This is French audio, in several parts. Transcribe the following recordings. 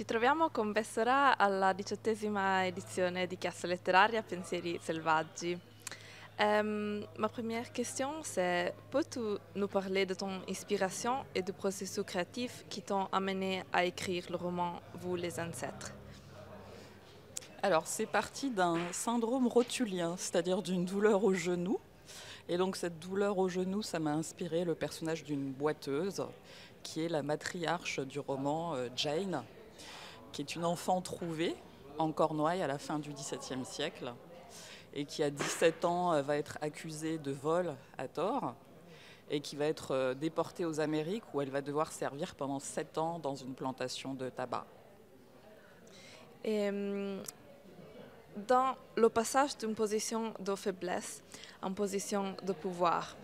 Ci troviamo con Bessora alla 18ª edizione di Chiassa Letteraria Pensieri Selvaggi. Ma première question, c'est peux-tu nous parler de ton inspiration et du processus créatif qui t'ont amené à écrire le roman Vous les ancêtres? Alors, c'est parti d'un syndrome rotulien, c'est-à-dire d'une douleur au genou. Et donc, cette douleur au genou, ça m'a inspiré le personnage d'une boiteuse, qui est la matriarche du roman Jane, qui est une enfant trouvée en Cornouailles à la fin du XVIIe siècle, et qui, à 17 ans, va être accusée de vol à tort, et qui va être déportée aux Amériques, où elle va devoir servir pendant 7 ans dans une plantation de tabac. Et, dans le passage d'une position de faiblesse en position de pouvoir,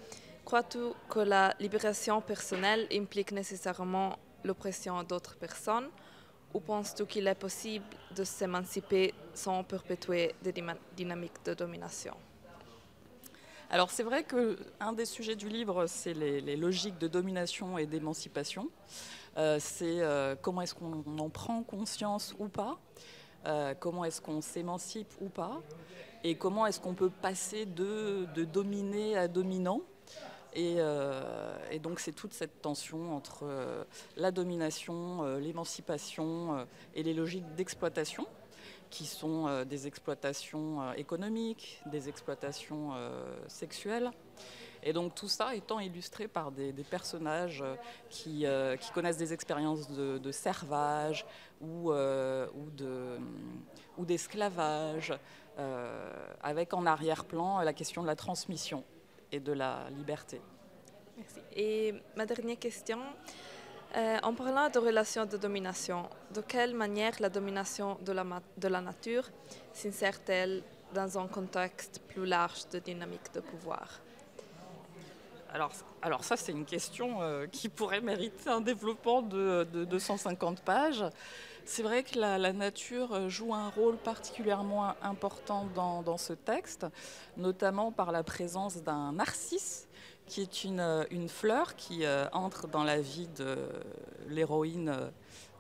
crois-tu que la libération personnelle implique nécessairement l'oppression d'autres personnes ou penses-tu qu'il est possible de s'émanciper sans perpétuer des dynamiques de domination? Alors c'est vrai qu'un des sujets du livre, c'est les logiques de domination et d'émancipation. C'est comment est-ce qu'on en prend conscience ou pas, comment est-ce qu'on s'émancipe ou pas, et comment est-ce qu'on peut passer de dominé à dominant. Et donc c'est toute cette tension entre la domination, l'émancipation et les logiques d'exploitation, qui sont des exploitations économiques, des exploitations sexuelles. Et donc tout ça étant illustré par des personnages qui connaissent des expériences de servage ou d'esclavage, avec en arrière-plan la question de la transmission et de la liberté. Merci. Et ma dernière question, en parlant de relations de domination, de quelle manière la domination de la nature s'insère-t-elle dans un contexte plus large de dynamique de pouvoir? Alors ça, c'est une question qui pourrait mériter un développement de 250 pages. C'est vrai que la nature joue un rôle particulièrement important dans ce texte, notamment par la présence d'un narcisse, qui est une fleur qui entre dans la vie de l'héroïne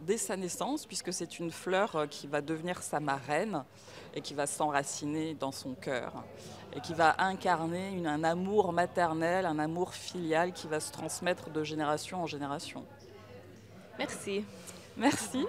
dès sa naissance, puisque c'est une fleur qui va devenir sa marraine et qui va s'enraciner dans son cœur et qui va incarner un amour maternel, un amour filial qui va se transmettre de génération en génération. Merci. Merci.